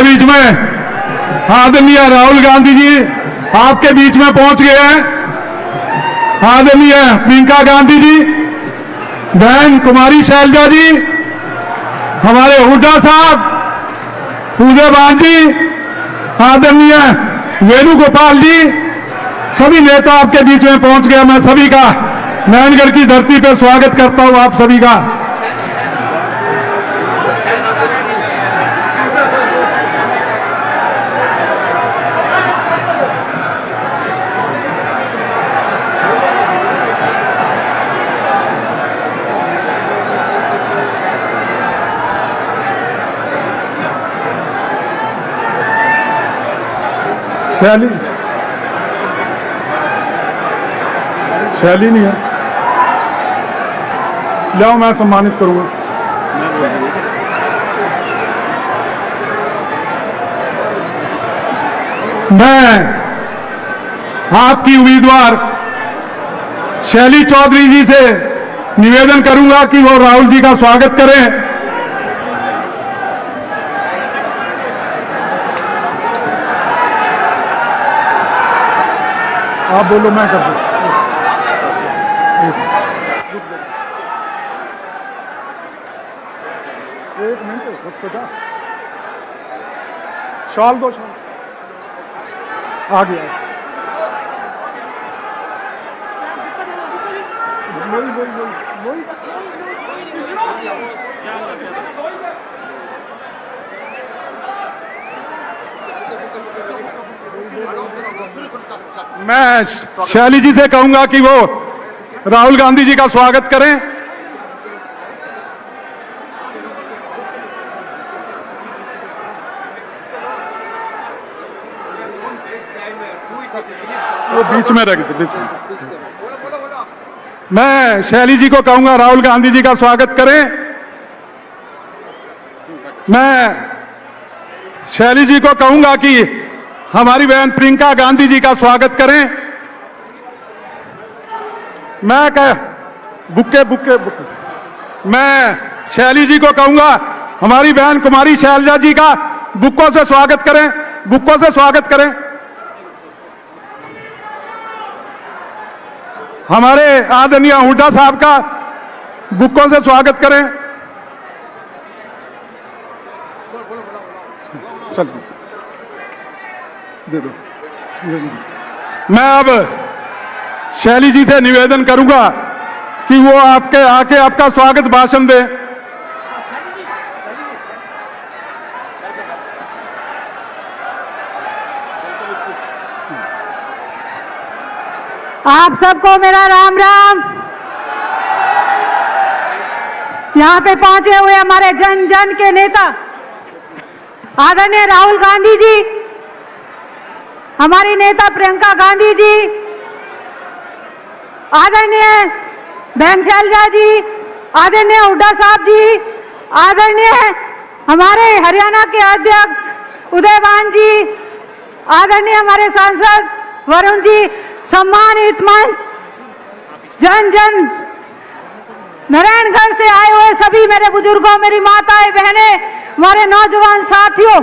हमारे बीच में आदरणीय राहुल गांधी जी आपके बीच में पहुंच गए हैं। आदरणीय प्रियंका गांधी जी, बहन कुमारी शैलजा जी, हमारे हुड्डा साहब, उदयवान जी, आदरणीय वेणुगोपाल जी, सभी नेता आपके बीच में पहुंच गए। मैं सभी का नारायणगढ़ की धरती पर स्वागत करता हूं आप सभी का। शैली नहीं है, लाओ मैं सम्मानित करूंगा। मैं आपकी उम्मीदवार शैली चौधरी जी से निवेदन करूंगा कि वो राहुल जी का स्वागत करें। आप बोलो, मैं कर दूं। एक मिनट खुद को जा, शॉल दो, शॉल आ गया। मैं शैली जी से कहूंगा कि वो राहुल गांधी जी का स्वागत करें। वो बीच में रख दे। मैं शैली जी को कहूंगा राहुल गांधी जी का स्वागत करें। मैं शैली जी को कहूंगा कि हमारी बहन प्रियंका गांधी जी का स्वागत करें। मैं बुक्के बुक्के बुक्के मैं शैली जी को कहूंगा हमारी बहन कुमारी शैलजा जी का बुक्कों से स्वागत करें, बुक्कों से स्वागत करें। हमारे आदरणीय हुड्डा साहब का बुक्कों से स्वागत करें। चल दे दो। मैं अब शैली जी से निवेदन करूंगा कि वो आपके आके आपका स्वागत भाषण दे। आप सबको मेरा राम राम। यहाँ पे पहुंचे हुए हमारे जन जन के नेता आदरणीय राहुल गांधी जी, हमारी नेता प्रियंका गांधी जी, आदरणीय बहन शैलजा जी, आदरणीय हुड्डा साहब जी, आदरणीय हमारे हरियाणा के अध्यक्ष उदयवान जी, आदरणीय हमारे सांसद वरुण जी, सम्मानित मंच, जन जन नारायणगढ़ से आए हुए सभी मेरे बुजुर्गों, मेरी माताएं, बहनें, हमारे नौजवान साथियों,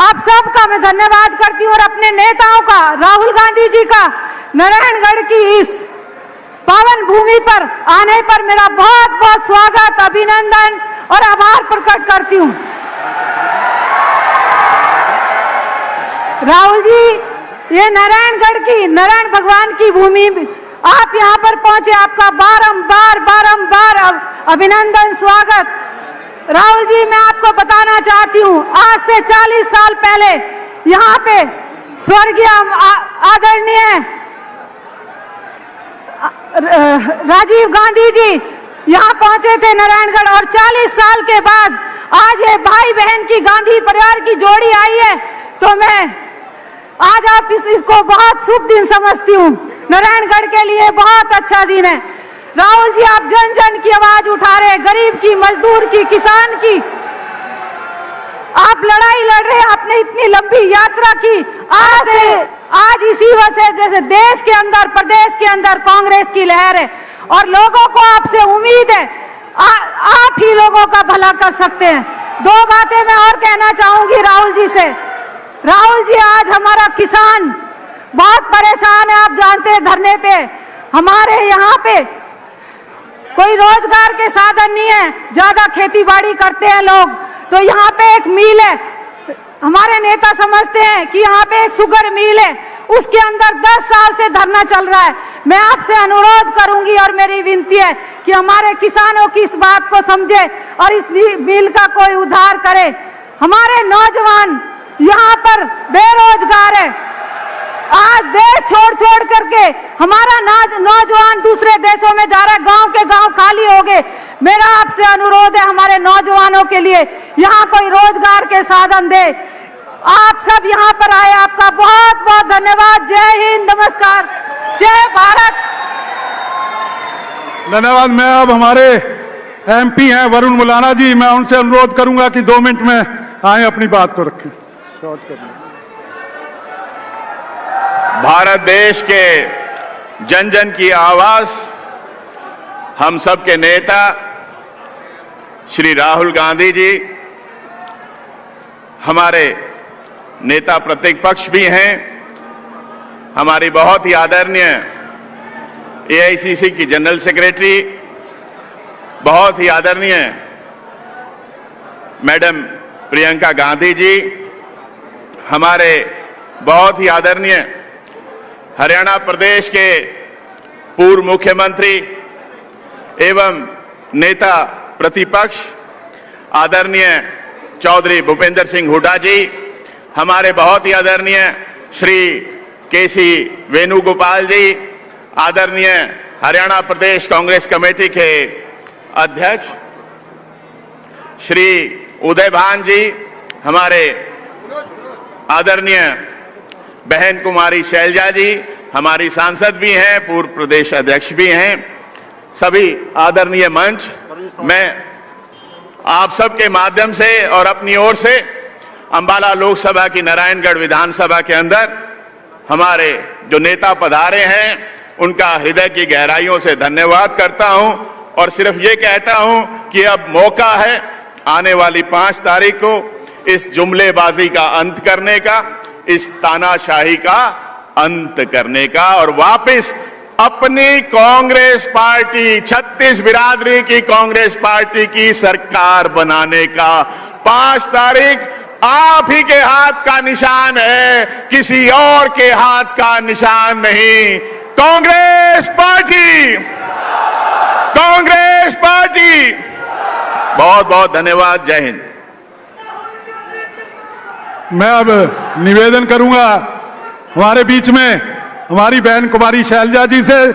आप सबका मैं धन्यवाद करती हूँ और अपने नेताओं का, राहुल गांधी जी का नारायणगढ़ की इस पावन भूमि पर आने पर मेरा बहुत बहुत स्वागत, अभिनंदन और आभार प्रकट करती हूँ। राहुल जी, ये नारायणगढ़ की, नारायण भगवान की भूमि, आप यहाँ पर पहुंचे, आपका बारंबार बारंबार अभिनंदन, स्वागत। राहुल जी, मैं आपको बताना चाहती हूँ, आज से 40 साल पहले यहाँ पे स्वर्गीय आदरणीय राजीव गांधी जी यहाँ पहुंचे थे नारायणगढ़, और 40 साल के बाद आज ये भाई बहन की गांधी परिवार की जोड़ी आई है, तो मैं आज आप इसको बहुत शुभ दिन समझती हूँ। नारायणगढ़ के लिए बहुत अच्छा दिन है। राहुल जी, आप जन जन की आवाज उठा रहे, गरीब की, मजदूर की, किसान की, आप लड़ाई लड़ रहे हैं। आपने इतनी लंबी यात्रा की, आज इसी वजह जैसे देश के अंदर, प्रदेश के अंदर कांग्रेस की लहर है और लोगों को आपसे उम्मीद है, आप ही लोगों का भला कर सकते हैं। दो बातें मैं और कहना चाहूंगी राहुल जी से। राहुल जी, आज हमारा किसान बहुत परेशान है, आप जानते हैं धरने पे। हमारे यहाँ पे कोई रोजगार के साधन नहीं है, ज्यादा खेती बाड़ी करते हैं लोग, तो यहाँ पे एक मिल है, हमारे नेता समझते हैं कि यहाँ पे एक शुगर मिल है, उसके अंदर 10 साल से धरना चल रहा है। मैं आपसे अनुरोध करूंगी और मेरी विनती है कि हमारे किसानों की इस बात को समझे और इस मिल का कोई उद्धार करे। हमारे नौजवान यहाँ पर बेरोजगार है, आज देश छोड़ छोड़ करके हमारा नौजवान दूसरे देशों में जा रहा है, गांव के गांव खाली हो गए। मेरा आपसे अनुरोध है हमारे नौजवानों के लिए यहाँ कोई रोजगार के साधन दे। आप सब यहाँ पर आए, आपका बहुत बहुत धन्यवाद। जय हिंद, नमस्कार, जय भारत। धन्यवाद। मैं अब हमारे एमपी हैं वरुण मुलाना जी, मैं उनसे अनुरोध करूंगा कि 2 मिनट में आए, अपनी बात को रखें। भारत देश के जन जन की आवाज, हम सब के नेता श्री राहुल गांधी जी, हमारे नेता प्रतिपक्ष भी हैं, हमारी बहुत ही आदरणीय एआईसीसी की जनरल सेक्रेटरी, बहुत ही आदरणीय मैडम प्रियंका गांधी जी, हमारे बहुत ही आदरणीय हरियाणा प्रदेश के पूर्व मुख्यमंत्री एवं नेता प्रतिपक्ष आदरणीय चौधरी भूपेंद्र सिंह हुड्डा जी, हमारे बहुत ही आदरणीय श्री केसी वेणुगोपाल जी, आदरणीय हरियाणा प्रदेश कांग्रेस कमेटी के अध्यक्ष श्री उदय भान जी, हमारे आदरणीय बहन कुमारी शैलजा जी, हमारी सांसद भी हैं, पूर्व प्रदेश अध्यक्ष भी हैं, सभी आदरणीय मंच, मैं आप सबके माध्यम से और अपनी ओर से अंबाला लोकसभा की नारायणगढ़ विधानसभा के अंदर हमारे जो नेता पधारे हैं उनका हृदय की गहराइयों से धन्यवाद करता हूं और सिर्फ ये कहता हूं कि अब मौका है आने वाली 5 तारीख को इस जुमलेबाजी का अंत करने का, इस तानाशाही का अंत करने का और वापस अपनी कांग्रेस पार्टी, 36 बिरादरी की कांग्रेस पार्टी की सरकार बनाने का। 5 तारीख आप ही के हाथ का निशान है, किसी और के हाथ का निशान नहीं। Congress party, Congress party. बहुत बहुत धन्यवाद। जय हिंद। मैं अब निवेदन करूंगा हमारे बीच में हमारी बहन कुमारी शैलजा जी से,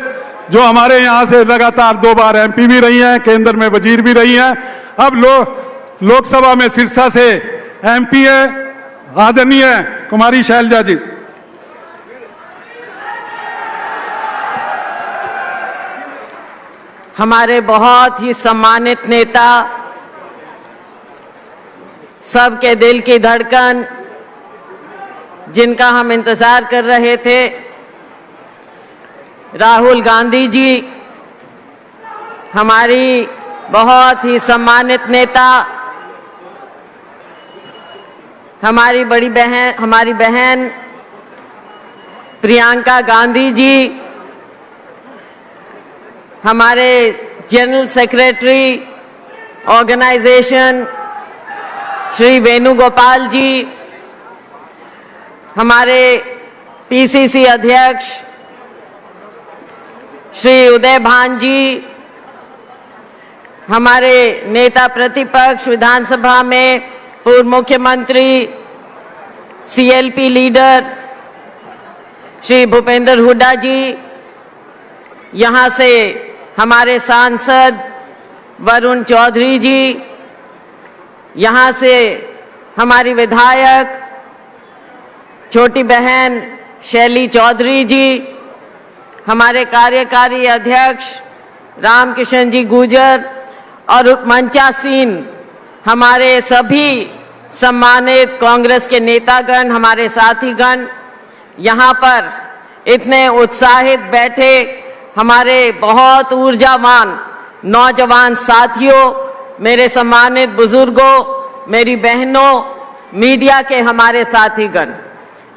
जो हमारे यहां से लगातार 2 बार एमपी भी रही हैं, केंद्र में वजीर भी रही हैं, अब लोकसभा में सिरसा से एमपी है, आदरणीय कुमारी शैलजा जी। हमारे बहुत ही सम्मानित नेता, सबके दिल की धड़कन, जिनका हम इंतजार कर रहे थे, राहुल गांधी जी, हमारी बहुत ही सम्मानित नेता, हमारी बहन प्रियंका गांधी जी, हमारे general secretary organisation Shri Venugopal ji, हमारे पीसीसी अध्यक्ष श्री उदय भान जी, हमारे नेता प्रतिपक्ष विधानसभा में पूर्व मुख्यमंत्री सीएलपी लीडर श्री भूपेंद्र हुड्डा जी, यहाँ से हमारे सांसद वरुण चौधरी जी, यहाँ से हमारी विधायक छोटी बहन शैली चौधरी जी, हमारे कार्यकारी अध्यक्ष रामकिशन जी गुजर और मंचासीन हमारे सभी सम्मानित कांग्रेस के नेतागण, हमारे साथीगण, यहाँ पर इतने उत्साहित बैठे हमारे बहुत ऊर्जावान नौजवान साथियों, मेरे सम्मानित बुजुर्गों, मेरी बहनों, मीडिया के हमारे साथीगण,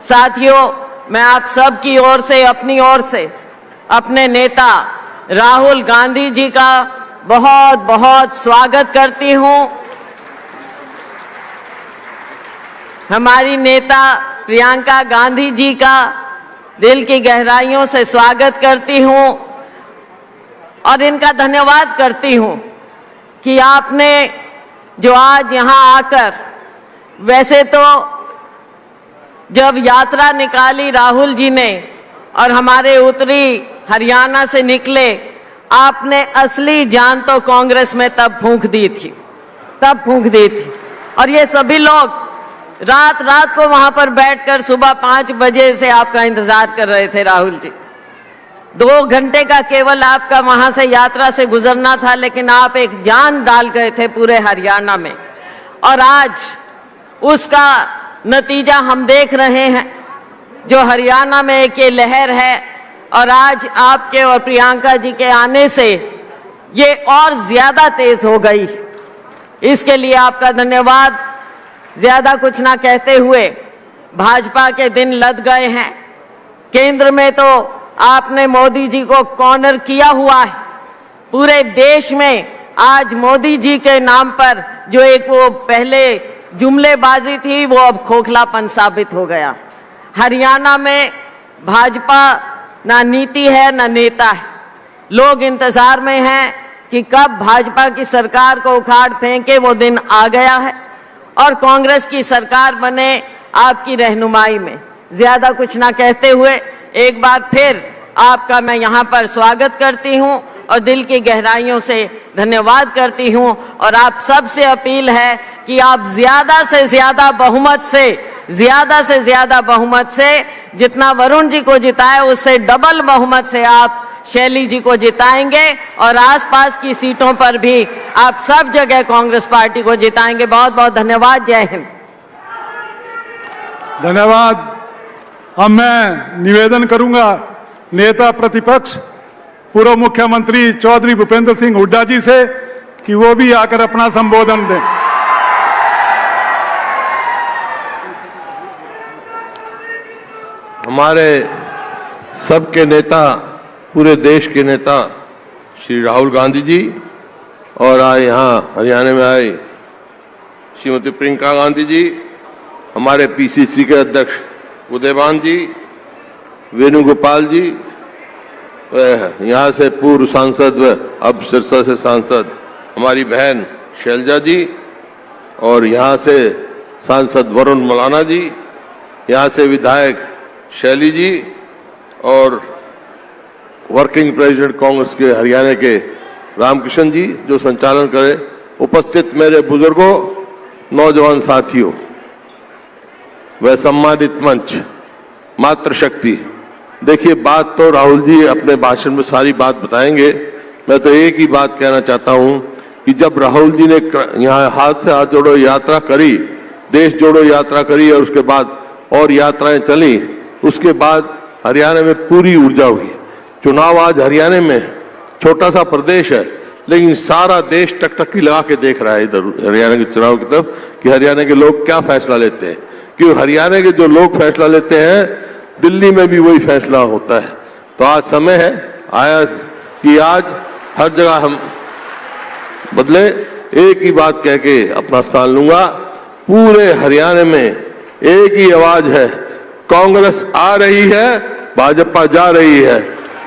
साथियों, मैं आप सब की ओर से, अपनी ओर से, अपने नेता राहुल गांधी जी का बहुत बहुत स्वागत करती हूं। हमारी नेता प्रियंका गांधी जी का दिल की गहराइयों से स्वागत करती हूं और इनका धन्यवाद करती हूं कि आपने जो आज यहां आकर, वैसे तो जब यात्रा निकाली राहुल जी ने और हमारे उत्तरी हरियाणा से निकले, आपने असली जान तो कांग्रेस में तब फूंक दी थी। और ये सभी लोग रात रात को वहां पर बैठकर सुबह 5 बजे से आपका इंतजार कर रहे थे। राहुल जी, 2 घंटे का केवल आपका वहां से यात्रा से गुजरना था, लेकिन आप एक जान डाल गए थे पूरे हरियाणा में। और आज उसका नतीजा हम देख रहे हैं, जो हरियाणा में एक ये लहर है, और आज आपके और प्रियंका जी के आने से ये और ज्यादा तेज हो गई। इसके लिए आपका धन्यवाद। ज्यादा कुछ ना कहते हुए, भाजपा के दिन लद गए हैं। केंद्र में तो आपने मोदी जी को कॉर्नर किया हुआ है। पूरे देश में आज मोदी जी के नाम पर जो एक वो पहले जुमलेबाजी थी, वो अब खोखलापन साबित हो गया। हरियाणा में भाजपा ना नीति है ना नेता है। लोग इंतजार में हैं कि कब भाजपा की सरकार को उखाड़ फेंके, वो दिन आ गया है और कांग्रेस की सरकार बने आपकी रहनुमाई में। ज्यादा कुछ ना कहते हुए एक बार फिर आपका मैं यहाँ पर स्वागत करती हूँ और दिल की गहराइयों से धन्यवाद करती हूँ। और आप सबसे अपील है कि आप ज्यादा से ज्यादा बहुमत से जितना वरुण जी को जिताए, उससे डबल बहुमत से आप शैली जी को जिताएंगे और आसपास की सीटों पर भी आप सब जगह कांग्रेस पार्टी को जिताएंगे। बहुत बहुत धन्यवाद। जय हिंद। धन्यवाद। अब मैं निवेदन करूंगा नेता प्रतिपक्ष पूर्व मुख्यमंत्री चौधरी भूपेंद्र सिंह हुड्डा जी से कि वो भी आकर अपना संबोधन दें। हमारे सबके नेता, पूरे देश के नेता श्री राहुल गांधी जी और आज यहाँ हरियाणा में आए श्रीमती प्रियंका गांधी जी, हमारे पीसीसी के अध्यक्ष उदयभान जी, वेणुगोपाल जी, यहाँ से पूर्व सांसद व अब सिरसा से सांसद हमारी बहन शैलजा जी, और यहाँ से सांसद वरुण मलाना जी, यहाँ से विधायक शैली जी और वर्किंग प्रेसिडेंट कांग्रेस के हरियाणा के रामकिशन जी जो संचालन करे, उपस्थित मेरे बुजुर्गों, नौजवान साथियों, वह सम्मानित मंच, मातृशक्ति। देखिए, बात तो राहुल जी अपने भाषण में सारी बात बताएंगे। मैं तो एक ही बात कहना चाहता हूं कि जब राहुल जी ने यहाँ हाथ से हाथ जोड़ो यात्रा करी, देश जोड़ो यात्रा करी और उसके बाद और यात्राएं चली, उसके बाद हरियाणा में पूरी ऊर्जा हुई। चुनाव आज हरियाणा में, छोटा सा प्रदेश है, लेकिन सारा देश टकटकी लगा के देख रहा है इधर हरियाणा के चुनाव की तरफ कि हरियाणा के लोग क्या फैसला लेते हैं। क्योंकि हरियाणा के जो लोग फैसला लेते हैं, दिल्ली में भी वही फैसला होता है। तो आज समय है आया कि आज हर जगह हम बदले। एक ही बात कह के अपना स्थान लूंगा, पूरे हरियाणा में एक ही आवाज है, कांग्रेस आ रही है, भाजपा जा रही है।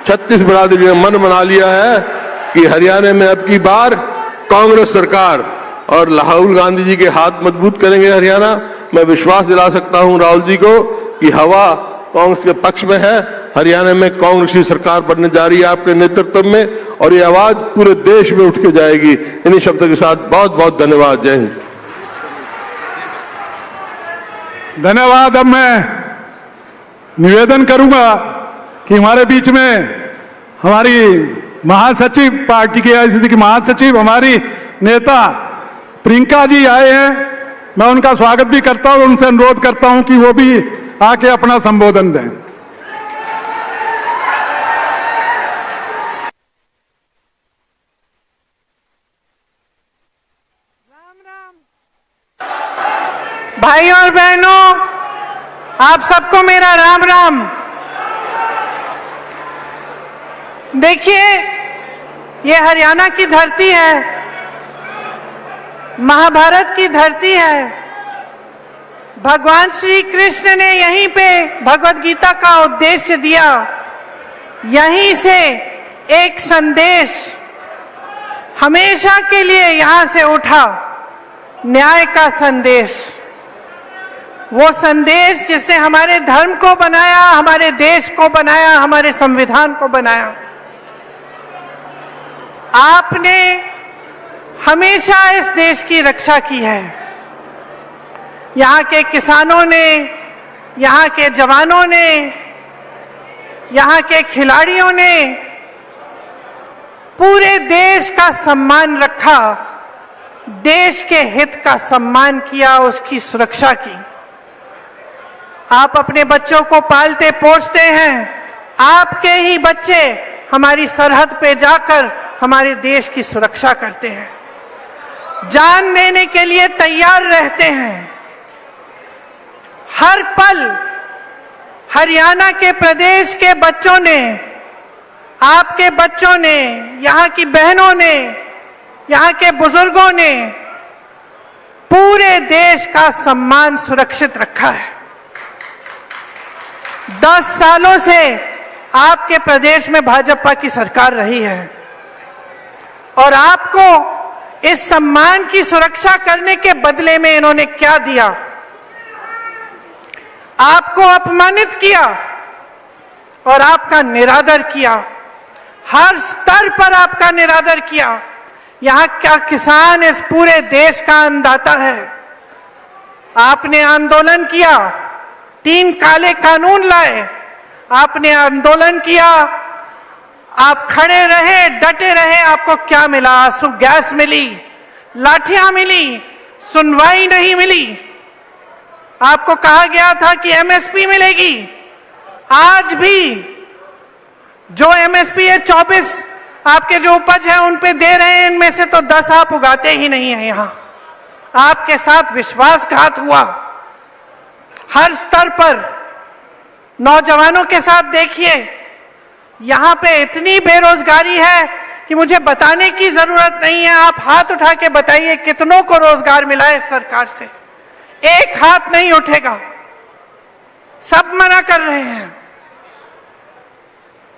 36 बिरादरी ने मन बना लिया है कि हरियाणा में अब की बार कांग्रेस सरकार, और राहुल गांधी जी के हाथ मजबूत करेंगे हरियाणा। मैं विश्वास दिला सकता हूं राहुल जी को कि हवा कांग्रेस के पक्ष में है। हरियाणा में कांग्रेस की सरकार बनने जा रही है आपके नेतृत्व में, और ये आवाज पूरे देश में उठ के जाएगी। इन्हीं शब्दों के साथ बहुत बहुत धन्यवाद। जय हिंद। धन्यवाद। अब मैं निवेदन करूंगा कि हमारे बीच में हमारी महासचिव, पार्टी की आईसीसी की महासचिव, हमारी नेता प्रियंका जी आए हैं। मैं उनका स्वागत भी करता हूं, उनसे अनुरोध करता हूं कि वो भी आके अपना संबोधन दें। भाई और बहनों, आप सबको मेरा राम राम। देखिए, ये हरियाणा की धरती है, महाभारत की धरती है। भगवान श्री कृष्ण ने यहीं पे भगवत गीता का उद्देश्य दिया। यहीं से एक संदेश हमेशा के लिए यहां से उठा, न्याय का संदेश। वो संदेश जिसने हमारे धर्म को बनाया, हमारे देश को बनाया, हमारे संविधान को बनाया। आपने हमेशा इस देश की रक्षा की है। यहाँ के किसानों ने, यहाँ के जवानों ने, यहाँ के खिलाड़ियों ने पूरे देश का सम्मान रखा, देश के हित का सम्मान किया, उसकी सुरक्षा की। आप अपने बच्चों को पालते पोसते हैं, आपके ही बच्चे हमारी सरहद पे जाकर हमारे देश की सुरक्षा करते हैं, जान देने के लिए तैयार रहते हैं। हर पल हरियाणा के प्रदेश के बच्चों ने, आपके बच्चों ने, यहाँ की बहनों ने, यहाँ के बुजुर्गों ने पूरे देश का सम्मान सुरक्षित रखा है। 10 सालों से आपके प्रदेश में भाजपा की सरकार रही है और आपको इस सम्मान की सुरक्षा करने के बदले में इन्होंने क्या दिया? आपको अपमानित किया और आपका निरादर किया। हर स्तर पर आपका निरादर किया। यहाँ क्या किसान इस पूरे देश का अन्नदाता है। आपने आंदोलन किया, 3 काले कानून लाए, आपने आंदोलन किया, आप खड़े रहे, डटे रहे। आपको क्या मिला? आंसू गैस मिली, लाठियां मिली, सुनवाई नहीं मिली। आपको कहा गया था कि एमएसपी मिलेगी। आज भी जो एमएसपी है 24 आपके जो उपज है उन पे दे रहे हैं, इनमें से तो 10 आप उगाते ही नहीं है। यहां आपके साथ विश्वासघात हुआ। हर स्तर पर नौजवानों के साथ देखिए, यहां पे इतनी बेरोजगारी है कि मुझे बताने की जरूरत नहीं है। आप हाथ उठा के बताइए कितनों को रोजगार मिला है इस सरकार से। एक हाथ नहीं उठेगा, सब मना कर रहे हैं।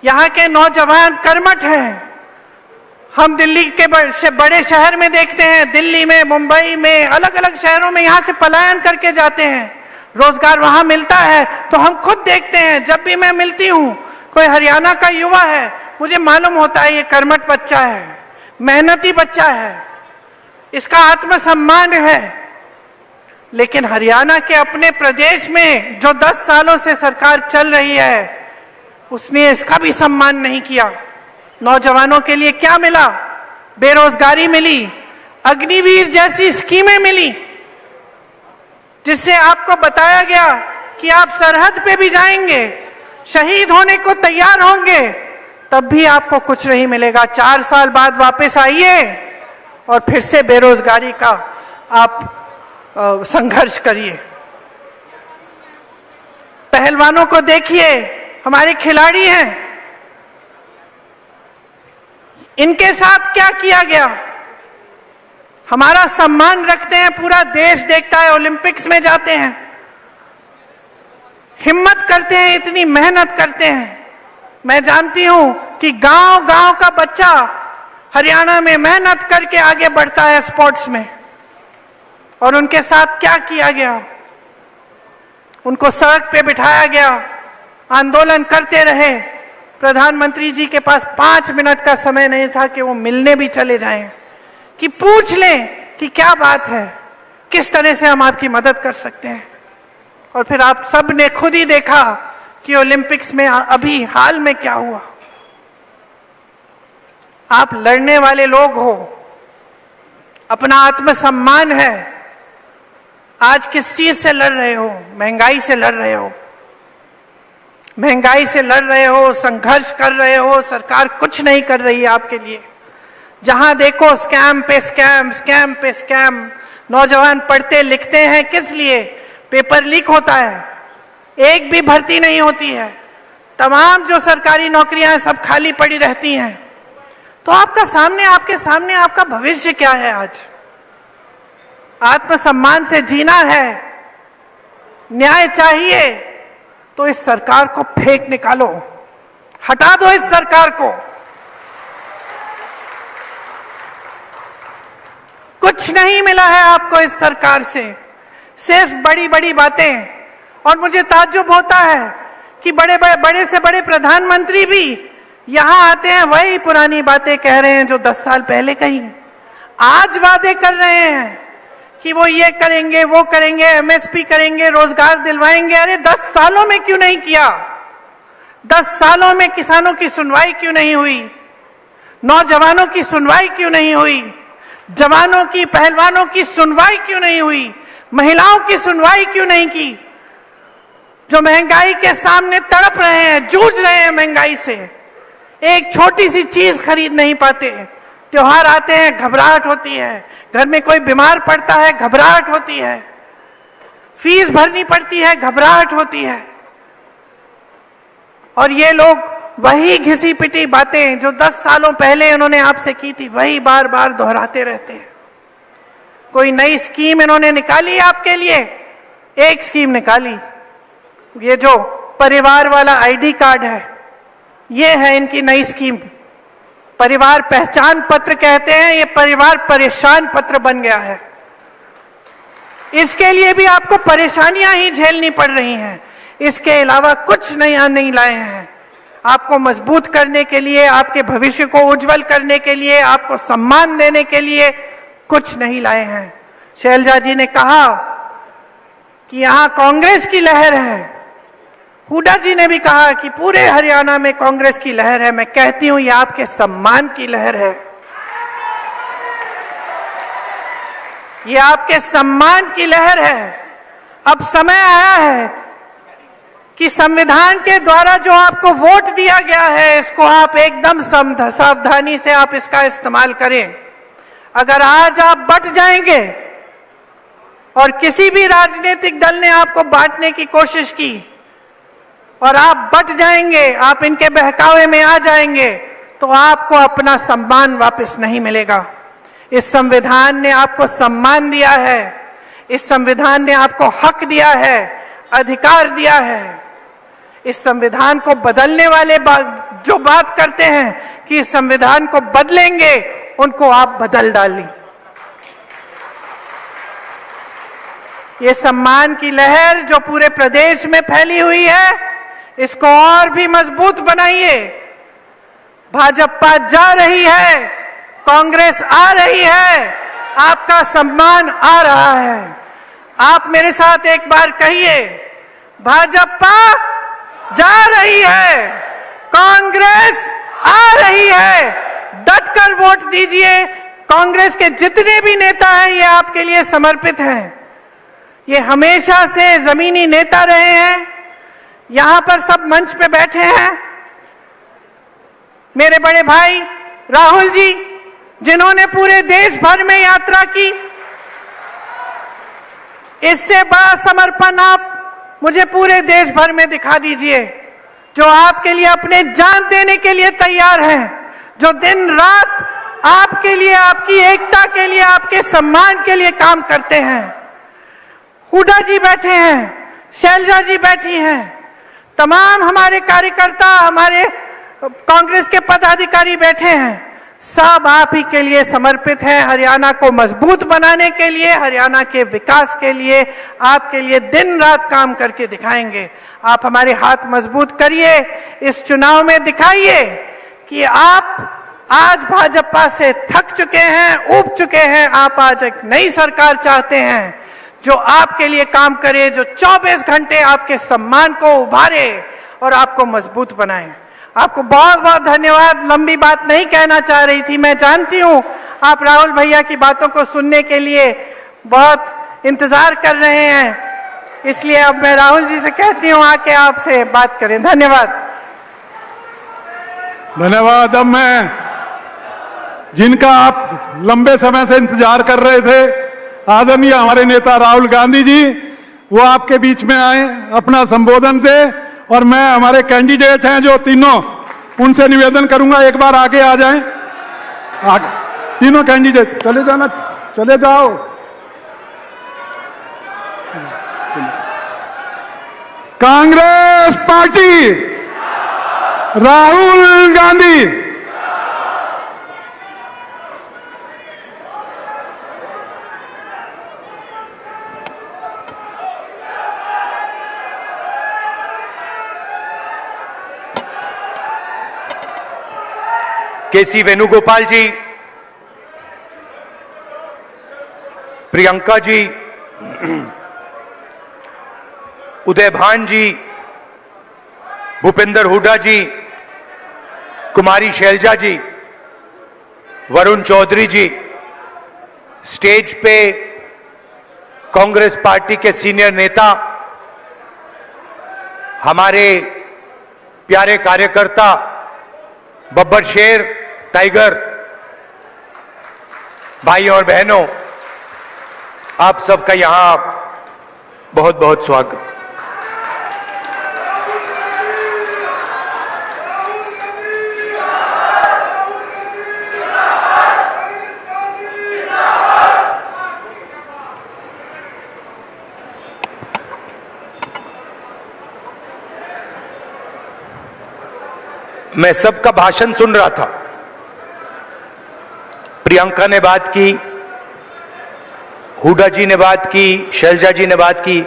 यहां के नौजवान कर्मठ हैं। हम दिल्ली के बड़े शहर में देखते हैं, दिल्ली में, मुंबई में, अलग अलग शहरों में यहां से पलायन करके जाते हैं। रोजगार वहां मिलता है तो हम खुद देखते हैं। जब भी मैं मिलती हूं, कोई हरियाणा का युवा है, मुझे मालूम होता है ये कर्मठ बच्चा है, मेहनती बच्चा है, इसका आत्मसम्मान है। लेकिन हरियाणा के अपने प्रदेश में जो 10 सालों से सरकार चल रही है, उसने इसका भी सम्मान नहीं किया। नौजवानों के लिए क्या मिला? बेरोजगारी मिली, अग्निवीर जैसी स्कीमें मिली, जिससे आपको बताया गया कि आप सरहद पे भी जाएंगे, शहीद होने को तैयार होंगे, तब भी आपको कुछ नहीं मिलेगा। 4 साल बाद वापस आइए और फिर से बेरोजगारी का आप संघर्ष करिए। पहलवानों को देखिए, हमारे खिलाड़ी हैं, इनके साथ क्या किया गया? हमारा सम्मान रखते हैं, पूरा देश देखता है, ओलंपिक्स में जाते हैं, हिम्मत करते हैं, इतनी मेहनत करते हैं। मैं जानती हूं कि गांव-गांव का बच्चा हरियाणा में मेहनत करके आगे बढ़ता है स्पोर्ट्स में। और उनके साथ क्या किया गया? उनको सड़क पे बिठाया गया, आंदोलन करते रहे। प्रधानमंत्री जी के पास 5 मिनट का समय नहीं था कि वो मिलने भी चले जाएं, कि पूछ लें कि क्या बात है, किस तरह से हम आपकी मदद कर सकते हैं। और फिर आप सब ने खुद ही देखा कि ओलंपिक्स में अभी हाल में क्या हुआ। आप लड़ने वाले लोग हो, अपना आत्मसम्मान है। आज किस चीज से लड़ रहे हो? महंगाई से लड़ रहे हो, महंगाई से लड़ रहे हो, संघर्ष कर रहे हो। सरकार कुछ नहीं कर रही है आपके लिए। जहां देखो स्कैम पे स्कैम, स्कैम पे स्कैम। नौजवान पढ़ते लिखते हैं किस लिए? पेपर लीक होता है, एक भी भर्ती नहीं होती है, तमाम जो सरकारी नौकरियां हैं सब खाली पड़ी रहती हैं। तो आपके सामने आपका भविष्य क्या है? आज आत्मसम्मान से जीना है, न्याय चाहिए, तो इस सरकार को फेंक निकालो, हटा दो इस सरकार को। कुछ नहीं मिला है आपको इस सरकार से, सिर्फ बड़ी बड़ी बातें। और मुझे ताज्जुब होता है कि बड़े से बड़े प्रधानमंत्री भी यहां आते हैं, वही पुरानी बातें कह रहे हैं जो 10 साल पहले कही। आज वादे कर रहे हैं कि वो ये करेंगे, वो करेंगे, एमएसपी करेंगे, रोजगार दिलवाएंगे। अरे 10 सालों में क्यों नहीं किया? 10 सालों में किसानों की सुनवाई क्यों नहीं हुई? नौजवानों की सुनवाई क्यों नहीं हुई? जवानों की, पहलवानों की सुनवाई क्यों नहीं हुई? महिलाओं की सुनवाई क्यों नहीं की? जो महंगाई के सामने तड़प रहे हैं, जूझ रहे हैं महंगाई से, एक छोटी सी चीज खरीद नहीं पाते। त्योहार आते हैं, घबराहट होती है, घर में कोई बीमार पड़ता है, घबराहट होती है, फीस भरनी पड़ती है, घबराहट होती है। और ये लोग वही घिसी पिटी बातें जो 10 सालों पहले इन्होंने आपसे की थी, वही बार बार दोहराते रहते हैं। कोई नई स्कीम इन्होंने निकाली आपके लिए? एक स्कीम निकाली, ये जो परिवार वाला आईडी कार्ड है, ये है इनकी नई स्कीम। परिवार पहचान पत्र कहते हैं, ये परिवार परेशान पत्र बन गया है। इसके लिए भी आपको परेशानियां ही झेलनी पड़ रही हैं, इसके अलावा कुछ नया नहीं लाए हैं। आपको मजबूत करने के लिए, आपके भविष्य को उज्जवल करने के लिए, आपको सम्मान देने के लिए कुछ नहीं लाए हैं। शैलजा जी ने कहा कि यहां कांग्रेस की लहर है, हुड्डा जी ने भी कहा कि पूरे हरियाणा में कांग्रेस की लहर है। मैं कहती हूं ये आपके सम्मान की लहर है, ये आपके सम्मान की लहर है। अब समय आया है कि संविधान के द्वारा जो आपको वोट दिया गया है, इसको आप एकदम सावधानी से आप इसका इस्तेमाल करें। अगर आज आप बट जाएंगे और किसी भी राजनीतिक दल ने आपको बांटने की कोशिश की और आप बट जाएंगे, आप इनके बहकावे में आ जाएंगे, तो आपको अपना सम्मान वापस नहीं मिलेगा। इस संविधान ने आपको सम्मान दिया है, इस संविधान ने आपको हक दिया है, अधिकार दिया है। इस संविधान को बदलने वाले जो बात करते हैं कि इस संविधान को बदलेंगे, उनको आप बदल डालें। ये सम्मान की लहर जो पूरे प्रदेश में फैली हुई है, इसको और भी मजबूत बनाइए। भाजपा जा रही है, कांग्रेस आ रही है, आपका सम्मान आ रहा है। आप मेरे साथ एक बार कहिए, भाजपा जा रही है, कांग्रेस आ रही है। डटकर वोट दीजिए। कांग्रेस के जितने भी नेता हैं, ये आपके लिए समर्पित हैं। ये हमेशा से जमीनी नेता रहे हैं, यहां पर सब मंच पे बैठे हैं। मेरे बड़े भाई राहुल जी, जिन्होंने पूरे देश भर में यात्रा की, इससे बड़ा समर्पण आप मुझे पूरे देश भर में दिखा दीजिए, जो आपके लिए अपने जान देने के लिए तैयार हैं, जो दिन रात आपके लिए, आपकी एकता के लिए, आपके सम्मान के लिए काम करते हैं। हुड्डा जी बैठे हैं, शैलजा जी बैठी हैं, तमाम हमारे कार्यकर्ता, हमारे कांग्रेस के पदाधिकारी बैठे हैं, सब आप ही के लिए समर्पित हैं। हरियाणा को मजबूत बनाने के लिए, हरियाणा के विकास के लिए, आपके लिए दिन रात काम करके दिखाएंगे। आप हमारे हाथ मजबूत करिए, इस चुनाव में दिखाइए कि आप आज भाजपा से थक चुके हैं, ऊब चुके हैं। आप आज एक नई सरकार चाहते हैं जो आपके लिए काम करे, जो 24 घंटे आपके सम्मान को उभारे और आपको मजबूत बनाए। आपको बहुत बहुत धन्यवाद। लंबी बात नहीं कहना चाह रही थी, मैं जानती हूं आप राहुल भैया की बातों को सुनने के लिए बहुत इंतजार कर रहे हैं, इसलिए अब मैं राहुल जी से कहती हूं आके आपसे बात करें। धन्यवाद। धन्यवाद। अब मैं जिनका आप लंबे समय से इंतजार कर रहे थे, आदरणीय हमारे नेता राहुल गांधी जी वो आपके बीच में आए, अपना संबोधन दे। और मैं हमारे कैंडिडेट हैं जो तीनों, उनसे निवेदन करूंगा एक बार आगे आ जाएं। आगे तीनों कैंडिडेट चले जाना, चले जाओ। कांग्रेस पार्टी, राहुल गांधी। केसी वेणुगोपाल जी, प्रियंका जी, उदय भान जी, भूपेंद्र हुड्डा जी, कुमारी शैलजा जी, वरुण चौधरी जी, स्टेज पे कांग्रेस पार्टी के सीनियर नेता, हमारे प्यारे कार्यकर्ता बब्बर शेर, टाइगर, भाई और बहनों, आप सबका यहां बहुत बहुत स्वागत। मैं सबका भाषण सुन रहा था। प्रियंका ने बात की, हुड्डा जी ने बात की, शैलजा जी ने बात की,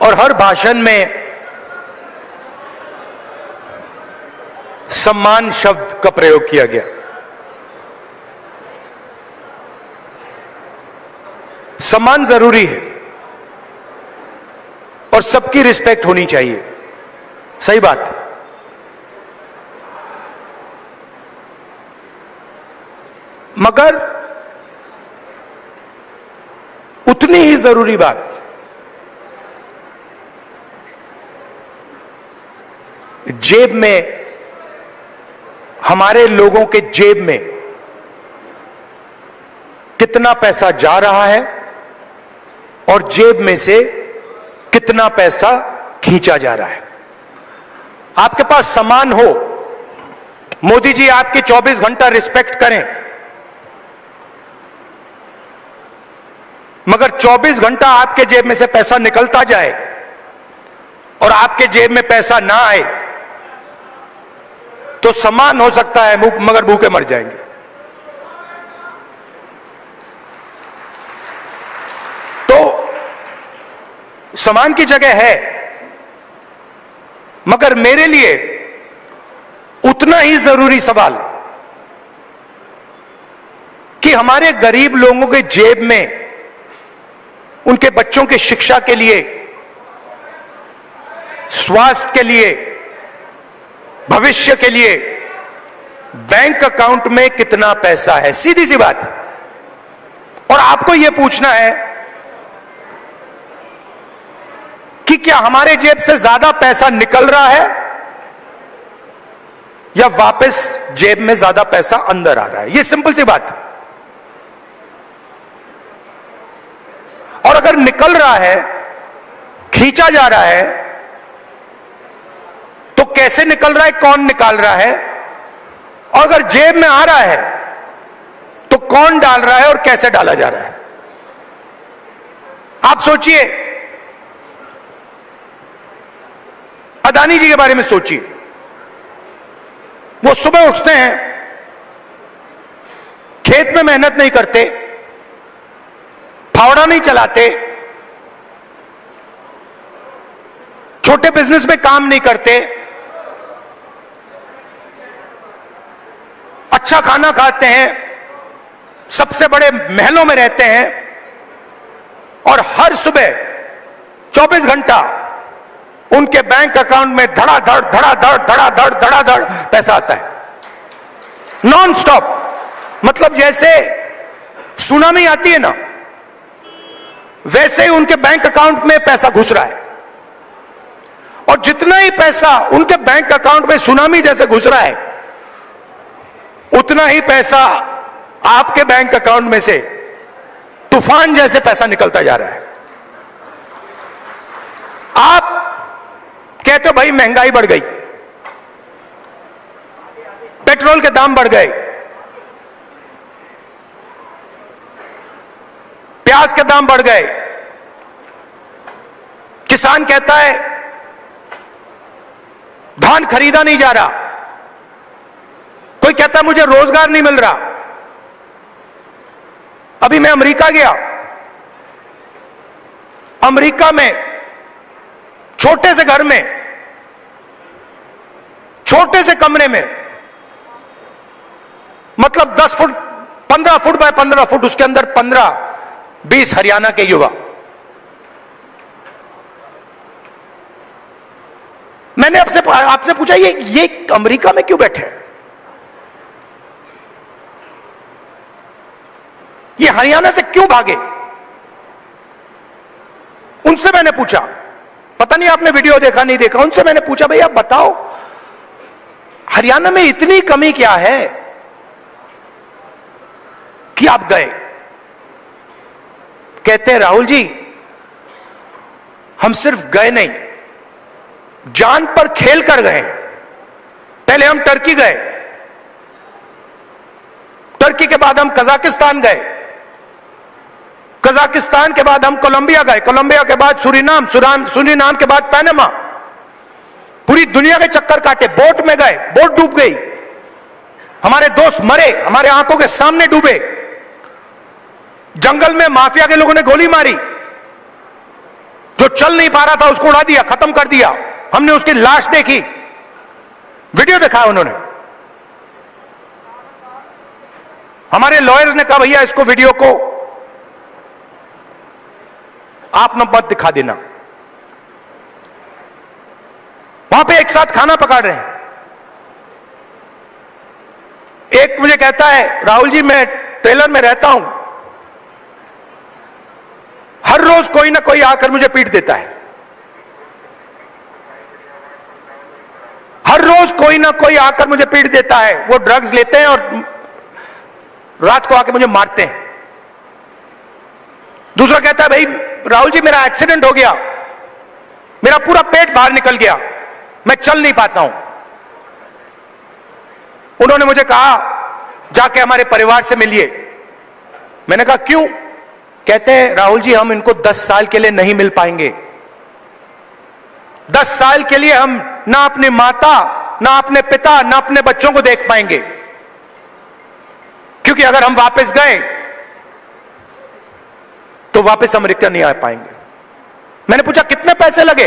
और हर भाषण में सम्मान शब्द का प्रयोग किया गया। सम्मान जरूरी है और सबकी रिस्पेक्ट होनी चाहिए, सही बात। मगर उतनी ही जरूरी बात जेब में, हमारे लोगों के जेब में कितना पैसा जा रहा है और जेब में से कितना पैसा खींचा जा रहा है। आपके पास सामान हो, मोदी जी आपकी 24 घंटा रिस्पेक्ट करें, मगर 24 घंटा आपके जेब में से पैसा निकलता जाए और आपके जेब में पैसा ना आए तो सामान हो सकता है मगर भूखे मर जाएंगे। तो सामान की जगह है, मगर मेरे लिए उतना ही जरूरी सवाल कि हमारे गरीब लोगों के जेब में उनके बच्चों की शिक्षा के लिए, स्वास्थ्य के लिए, भविष्य के लिए बैंक अकाउंट में कितना पैसा है, सीधी सी बात। और आपको यह पूछना है कि क्या हमारे जेब से ज्यादा पैसा निकल रहा है या वापस जेब में ज्यादा पैसा अंदर आ रहा है। यह सिंपल सी बात। और अगर निकल रहा है, खींचा जा रहा है, तो कैसे निकल रहा है, कौन निकाल रहा है, और अगर जेब में आ रहा है तो कौन डाल रहा है और कैसे डाला जा रहा है। आप सोचिए, अदानी जी के बारे में सोचिए। वो सुबह उठते हैं, खेत में मेहनत नहीं करते, फावड़ा नहीं चलाते, छोटे बिजनेस में काम नहीं करते, अच्छा खाना खाते हैं, सबसे बड़े महलों में रहते हैं, और हर सुबह 24 घंटा उनके बैंक अकाउंट में धड़ाधड़ धड़ाधड़ धड़ाधड़ धड़ाधड़ पैसा आता है, नॉन स्टॉप। मतलब जैसे सुनामी आती है ना, वैसे ही उनके बैंक अकाउंट में पैसा घुस रहा है। और जितना ही पैसा उनके बैंक अकाउंट में सुनामी जैसे घुस रहा है, उतना ही पैसा आपके बैंक अकाउंट में से तूफान जैसे पैसा निकलता जा रहा है। आप कहते हो भाई महंगाई बढ़ गई, पेट्रोल के दाम बढ़ गए, प्याज के दाम बढ़ गए। किसान कहता है धान खरीदा नहीं जा रहा, कोई कहता है मुझे रोजगार नहीं मिल रहा। अभी मैं अमेरिका गया, अमेरिका में छोटे से घर में, छोटे से कमरे में, मतलब 10 फुट 15 फुट बाय 15 फुट, उसके अंदर 15-20 हरियाणा के युवा। मैंने आपसे पूछा ये अमेरिका में क्यों बैठे हैं? ये हरियाणा से क्यों भागे? उनसे मैंने पूछा, पता नहीं आपने वीडियो देखा नहीं देखा, उनसे मैंने पूछा भाई आप बताओ हरियाणा में इतनी कमी क्या है कि आप गए? कहते हैं राहुल जी हम सिर्फ गए नहीं, जान पर खेल कर गए। पहले हम टर्की गए, टर्की के बाद हम कजाकिस्तान गए, कजाकिस्तान के बाद हम कोलंबिया गए, कोलंबिया के बाद सूरीनाम, सूरीनाम के बाद पनामा। पूरी दुनिया के चक्कर काटे, बोट में गए, बोट डूब गई, हमारे दोस्त मरे, हमारे आंखों के सामने डूबे। जंगल में माफिया के लोगों ने गोली मारी, जो चल नहीं पा रहा था उसको उड़ा दिया, खत्म कर दिया। हमने उसकी लाश देखी, वीडियो दिखाया उन्होंने। हमारे लॉयर्स ने कहा भैया इसको वीडियो को आप न मत दिखा देना। वहां पे एक साथ खाना पका रहे हैं। एक मुझे कहता है राहुल जी मैं ट्रेलर में रहता हूं, हर रोज कोई ना कोई आकर मुझे पीट देता है, हर रोज कोई ना कोई आकर मुझे पीट देता है। वो ड्रग्स लेते हैं और रात को आके मुझे मारते हैं। दूसरा कहता है भाई राहुल जी मेरा एक्सीडेंट हो गया, मेरा पूरा पेट बाहर निकल गया, मैं चल नहीं पाता हूं। उन्होंने मुझे कहा जाके हमारे परिवार से मिलिए। मैंने कहा क्यों? कहते हैं राहुल जी हम इनको 10 साल के लिए नहीं मिल पाएंगे। 10 साल के लिए हम ना अपने माता, ना अपने पिता, ना अपने बच्चों को देख पाएंगे, क्योंकि अगर हम वापस गए तो वापस अमेरिका नहीं आ पाएंगे। मैंने पूछा कितने पैसे लगे,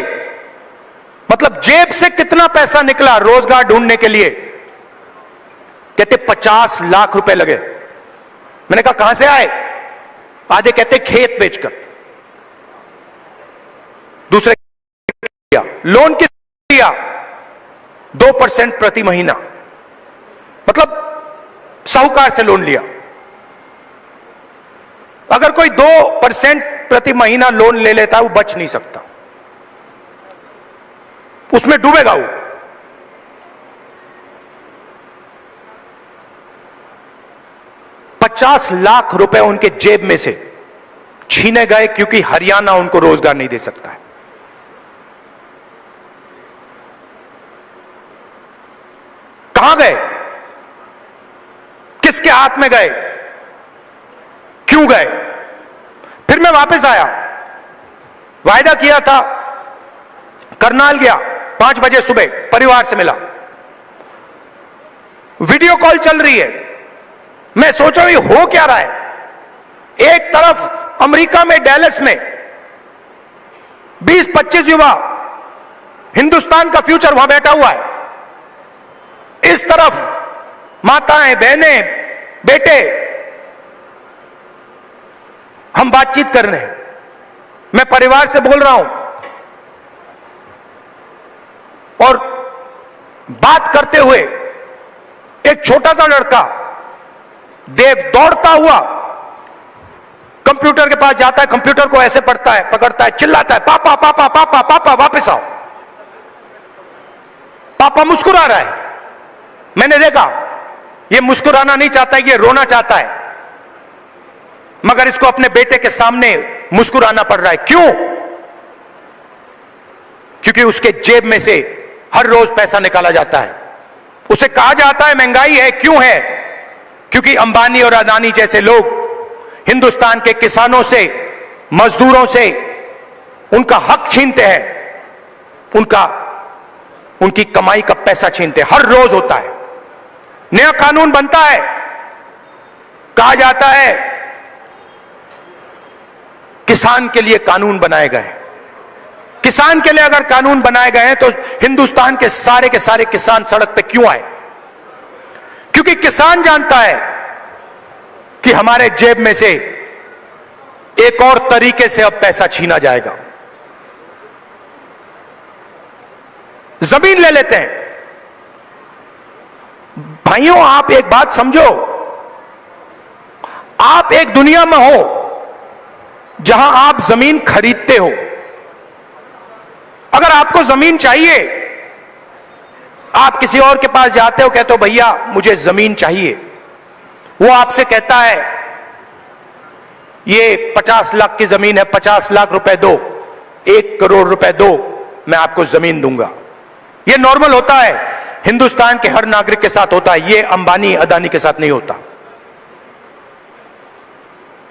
मतलब जेब से कितना पैसा निकला रोजगार ढूंढने के लिए? कहते 50 लाख रुपए लगे। मैंने कहा कहां से आए? आधे कहते खेत बेचकर, दूसरे लोन कितना दिया? 2% प्रति महीना, मतलब साहूकार से लोन लिया। अगर कोई 2% प्रति महीना लोन ले लेता है वो बच नहीं सकता, उसमें डूबेगा वो। $50 लाख रुपए उनके जेब में से छीने गए क्योंकि हरियाणा उनको रोजगार नहीं दे सकता है। कहां गए? किसके हाथ में गए? क्यों गए? फिर मैं वापस आया, वायदा किया था, करनाल गया, 5 बजे सुबह परिवार से मिला, वीडियो कॉल चल रही है। मैं सोच रहा हूं ये हो क्या रहा है? एक तरफ अमेरिका में डैलस में 20-25 युवा, हिंदुस्तान का फ्यूचर वहां बैठा हुआ है, इस तरफ माताएं, बहनें, बेटे, हम बातचीत कर रहे हैं। मैं परिवार से बोल रहा हूं और बात करते हुए एक छोटा सा लड़का देव दौड़ता हुआ कंप्यूटर के पास जाता है, कंप्यूटर को ऐसे पढ़ता है, पकड़ता है, चिल्लाता है पापा पापा पापा पापा वापस आओ। पापा मुस्कुरा रहा है। मैंने देखा ये मुस्कुराना नहीं चाहता है, ये रोना चाहता है। मगर इसको अपने बेटे के सामने मुस्कुराना पड़ रहा है। क्यों? क्योंकि उसके जेब में से हर रोज पैसा निकाला जाता है। उसे कहा जाता है महंगाई है। क्यों है? क्योंकि अंबानी और अदानी जैसे लोग हिंदुस्तान के किसानों से, मजदूरों से उनका हक छीनते हैं, उनकी कमाई का पैसा छीनते हैं। हर रोज होता है। नया कानून बनता है, कहा जाता है किसान के लिए कानून बनाए गए। किसान के लिए अगर कानून बनाए गए हैं तो हिंदुस्तान के सारे किसान सड़क पे क्यों आए? क्योंकि किसान जानता है कि हमारे जेब में से एक और तरीके से अब पैसा छीना जाएगा। जमीन ले लेते हैं। भाइयों, आप एक बात समझो, आप एक दुनिया में हो जहां आप जमीन खरीदते हो। अगर आपको जमीन चाहिए, आप किसी और के पास जाते हो, कहते हो भैया मुझे जमीन चाहिए। वो आपसे कहता है ये 50 लाख की जमीन है, 50 लाख रुपए दो, 1 करोड़ रुपए दो, मैं आपको जमीन दूंगा। ये नॉर्मल होता है, हिंदुस्तान के हर नागरिक के साथ होता है। ये अंबानी अदानी के साथ नहीं होता।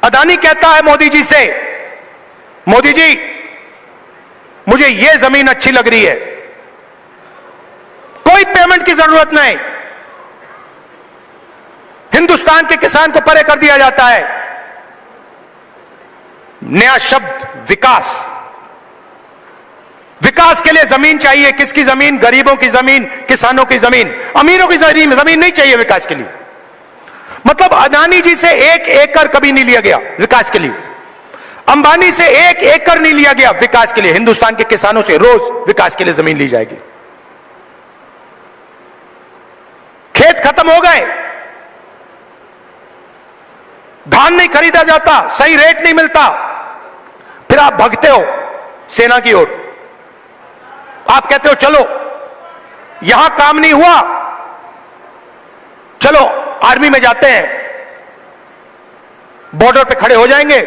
अदानी कहता है मोदी जी से, मोदी जी मुझे ये जमीन अच्छी लग रही है, कोई पेमेंट की जरूरत नहीं। हिंदुस्तान के किसान को परे कर दिया जाता है। नया शब्द विकास। विकास के लिए जमीन चाहिए। किसकी जमीन? गरीबों की जमीन, किसानों की जमीन। अमीरों की जमीन नहीं चाहिए विकास के लिए। मतलब अदानी जी से 1 एकड़ कभी नहीं लिया गया विकास के लिए। अंबानी से 1 एकड़ नहीं लिया गया विकास के लिए। हिंदुस्तान के किसानों से रोज विकास के लिए जमीन ली जाएगी। खेत खत्म हो गए, धान नहीं खरीदा जाता, सही रेट नहीं मिलता, फिर आप भगते हो सेना की ओर। आप कहते हो चलो यहां काम नहीं हुआ, चलो आर्मी में जाते हैं, बॉर्डर पे खड़े हो जाएंगे,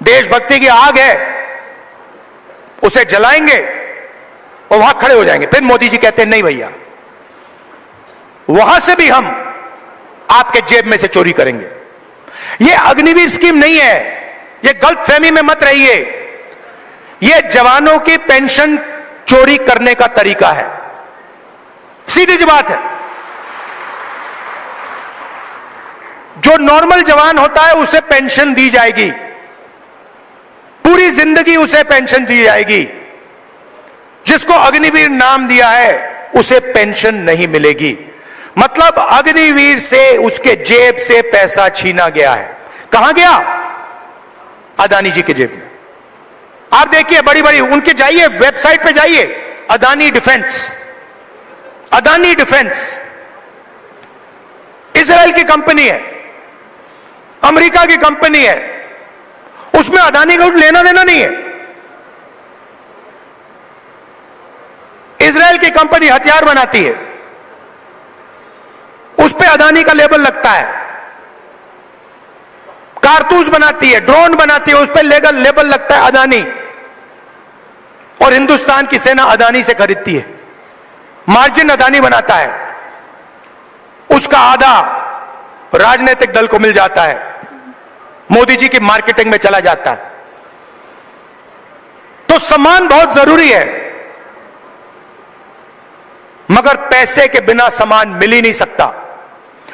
देशभक्ति की आग है उसे जलाएंगे और वहां खड़े हो जाएंगे। फिर मोदी जी कहते हैं नहीं भैया, वहां से भी हम आपके जेब में से चोरी करेंगे। यह अग्निवीर स्कीम नहीं है, यह गलतफहमी में मत रहिए। यह जवानों की पेंशन चोरी करने का तरीका है। सीधी सी बात है। जो नॉर्मल जवान होता है उसे पेंशन दी जाएगी, पूरी जिंदगी उसे पेंशन दी जाएगी। जिसको अग्निवीर नाम दिया है उसे पेंशन नहीं मिलेगी। मतलब अग्निवीर से उसके जेब से पैसा छीना गया है। कहां गया? अदानी जी के जेब में। आप देखिए बड़ी बड़ी उनके, जाइए वेबसाइट पे जाइए, Adani defence, Adani defence Israel की कंपनी है, अमेरिका की कंपनी है, उसमें अदानी का लेना देना नहीं है। इजराइल की कंपनी हथियार बनाती है, उस पे अदानी का लेबल लगता है। कारतूस बनाती है, ड्रोन बनाती है, उस पे लेबल लगता है अदानी। और हिंदुस्तान की सेना अदानी से खरीदती है, मार्जिन अदानी बनाता है, उसका आधा राजनीतिक दल को मिल जाता है, मोदी जी की मार्केटिंग में चला जाता है। तो सम्मान बहुत जरूरी है, मगर पैसे के बिना सम्मान मिल ही नहीं सकता।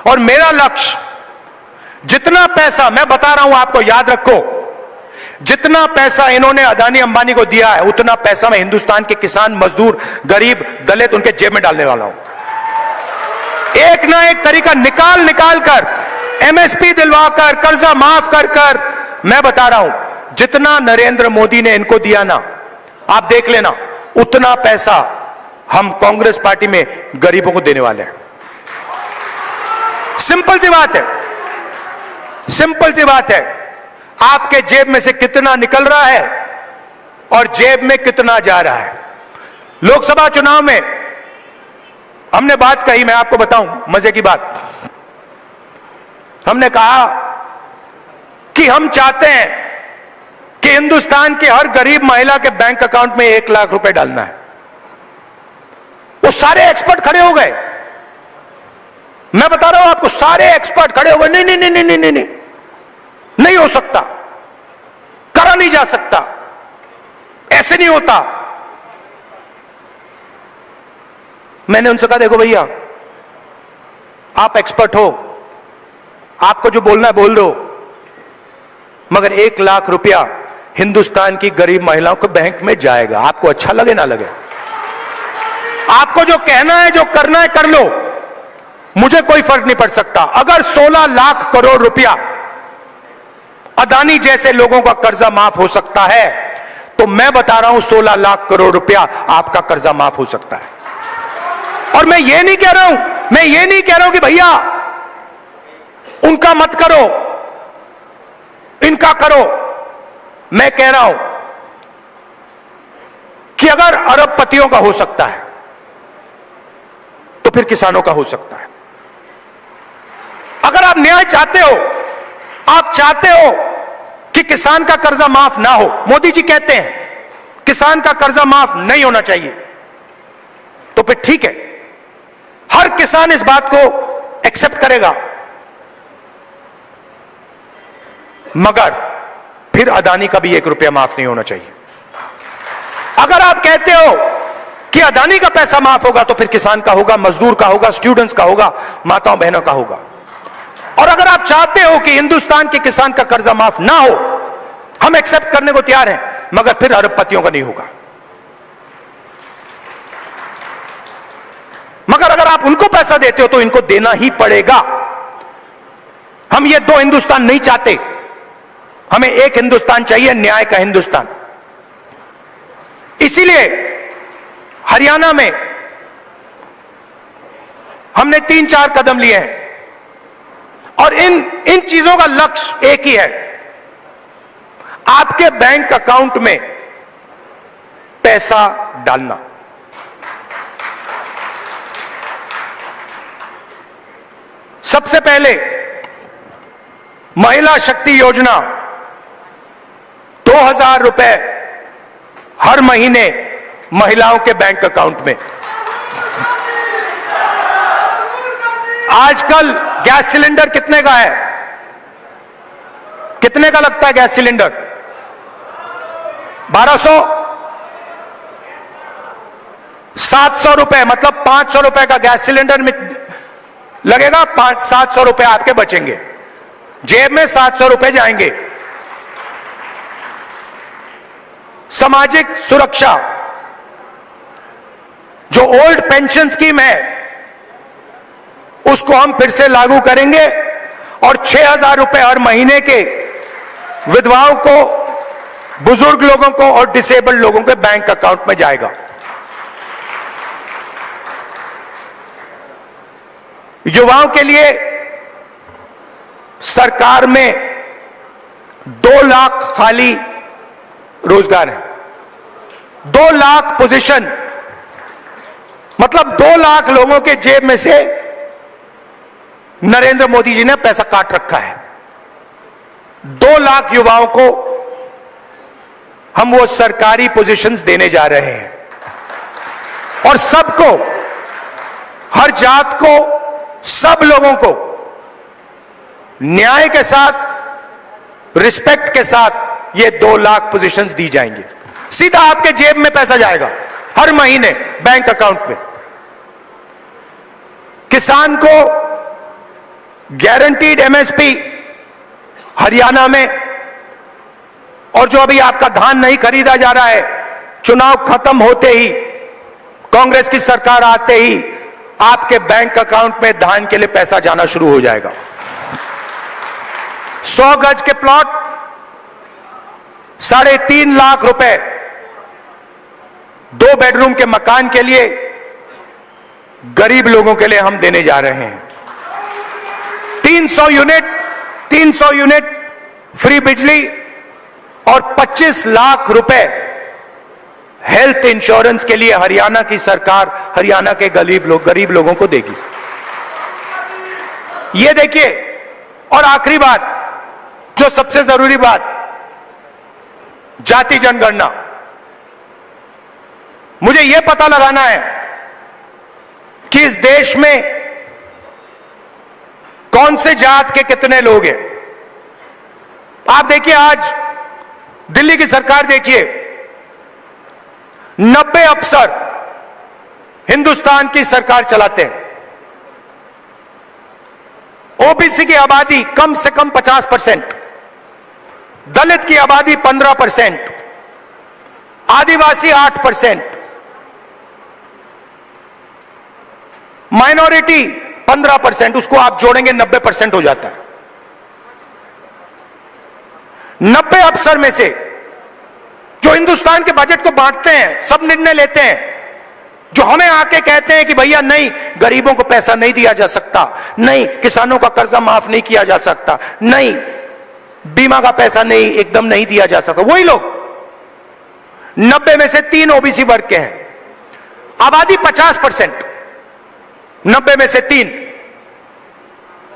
और मेरा लक्ष्य, जितना पैसा मैं बता रहा हूं आपको, याद रखो, जितना पैसा इन्होंने अदानी अंबानी को दिया है उतना पैसा मैं हिंदुस्तान के किसान, मजदूर, गरीब, दलित उनके जेब में डालने वाला हूं। एक ना एक तरीका निकाल कर, एमएसपी दिलवाकर, कर्जा माफ कर मैं बता रहा हूं, जितना नरेंद्र मोदी ने इनको दिया ना, आप देख लेना, उतना पैसा हम कांग्रेस पार्टी में गरीबों को देने वाले हैं। सिंपल सी बात है, सिंपल सी बात है। आपके जेब में से कितना निकल रहा है और जेब में कितना जा रहा है। लोकसभा चुनाव में हमने बात कही, मैं आपको बताऊं मजे की बात। हमने कहा कि हम चाहते हैं कि हिंदुस्तान की हर गरीब महिला के बैंक अकाउंट में 1 लाख रुपए डालना है। वो सारे एक्सपर्ट खड़े हो गए, मैं बता रहा हूं आपको, सारे एक्सपर्ट खड़े हो गए, नहीं नहीं नहीं नहीं नहीं नहीं, नहीं हो सकता, करा नहीं जा सकता, ऐसे नहीं होता। मैंने उनसे कहा देखो भैया, आप एक्सपर्ट हो, आपको जो बोलना है बोल दो, मगर 1 लाख रुपया हिंदुस्तान की गरीब महिलाओं के बैंक में जाएगा। आपको अच्छा लगे ना लगे, आपको जो कहना है जो करना है कर लो, मुझे कोई फर्क नहीं पड़ सकता। अगर 16 लाख करोड़ रुपया अदानी जैसे लोगों का कर्जा माफ हो सकता है, तो मैं बता रहा हूं 16 लाख करोड़ रुपया आपका कर्जा माफ हो सकता है। और मैं ये नहीं कह रहा हूं, मैं ये नहीं कह रहा हूं कि भैया उनका मत करो, इनका करो। मैं कह रहा हूं कि अगर अरबपतियों का हो सकता है तो फिर किसानों का हो सकता है। अगर आप न्याय चाहते हो, आप चाहते हो कि किसान का कर्जा माफ ना हो, मोदी जी कहते हैं किसान का कर्जा माफ नहीं होना चाहिए, तो फिर ठीक है, हर किसान इस बात को एक्सेप्ट करेगा, मगर फिर अदानी का भी 1 रुपया माफ नहीं होना चाहिए। अगर आप कहते हो कि अदानी का पैसा माफ होगा, तो फिर किसान का होगा, मजदूर का होगा, स्टूडेंट्स का होगा, माताओं बहनों का होगा। और अगर आप चाहते हो कि हिंदुस्तान के किसान का कर्जा माफ ना हो, हम एक्सेप्ट करने को तैयार हैं, मगर फिर अरबपतियों का नहीं होगा। मगर अगर आप उनको पैसा देते हो तो इनको देना ही पड़ेगा। हम ये 2 हिंदुस्तान नहीं चाहते, हमें एक हिंदुस्तान चाहिए, न्याय का हिंदुस्तान। इसीलिए हरियाणा में हमने 3-4 कदम लिए हैं, और इन चीजों का लक्ष्य एक ही है, आपके बैंक अकाउंट में पैसा डालना। सबसे पहले महिला शक्ति योजना, 2000 रुपए हर महीने महिलाओं के बैंक अकाउंट में। आजकल गैस सिलेंडर कितने का है? कितने का लगता है गैस सिलेंडर? 1200, 700 रुपए, मतलब 500 रुपए का गैस सिलेंडर में लगेगा, 700 रुपए आपके बचेंगे, जेब में 700 रुपए जाएंगे। सामाजिक सुरक्षा, जो ओल्ड पेंशन स्कीम है, उसको हम फिर से लागू करेंगे, और 6000 रुपए हर महीने के विधवाओं को, बुजुर्ग लोगों को और डिसेबल्ड लोगों के बैंक अकाउंट में जाएगा। युवाओं के लिए सरकार में 2 लाख खाली रोजगार है, 2 लाख पोजीशन, मतलब 2 लाख लोगों के जेब में से नरेंद्र मोदी जी ने पैसा काट रखा है। 2 लाख युवाओं को हम वो सरकारी पोजीशंस देने जा रहे हैं, और सबको, हर जात को, सब लोगों को न्याय के साथ, रिस्पेक्ट के साथ ये 2 लाख पोजीशंस दी जाएंगी। सीधा आपके जेब में पैसा जाएगा हर महीने बैंक अकाउंट में। किसान को गारंटीड एमएसपी हरियाणा में, और जो अभी आपका धान नहीं खरीदा जा रहा है, चुनाव खत्म होते ही, कांग्रेस की सरकार आते ही आपके बैंक अकाउंट में धान के लिए पैसा जाना शुरू हो जाएगा। 100 गज के प्लॉट 3.5 लाख रुपए, 2 बेडरूम के मकान के लिए गरीब लोगों के लिए हम देने जा रहे हैं। 300 यूनिट फ्री बिजली और 25 लाख रुपए हेल्थ इंश्योरेंस के लिए हरियाणा की सरकार हरियाणा के गरीब लोगों को देगी। ये देखिए, और आखिरी बात, जो सबसे जरूरी बात, जाति जनगणना। मुझे यह पता लगाना है कि इस देश में कौन से जात के कितने लोग हैं। आप देखिए, आज दिल्ली की सरकार देखिए, 90 अफसर हिंदुस्तान की सरकार चलाते हैं। ओबीसी की आबादी कम से कम 50%, दलित की आबादी 15%, आदिवासी 8%, माइनॉरिटी 15%, उसको आप जोड़ेंगे 90% हो जाता है। 90 अफसर में से जो हिंदुस्तान के बजट को बांटते हैं, सब निर्णय लेते हैं, जो हमें आके कहते हैं कि भैया नहीं, गरीबों को पैसा नहीं दिया जा सकता, नहीं किसानों का कर्जा माफ नहीं किया जा सकता, नहीं बीमा का पैसा नहीं एकदम नहीं दिया जा सकता, वही लोग 90 में से 3 ओबीसी वर्ग के हैं। आबादी 50%, 90 में से 3,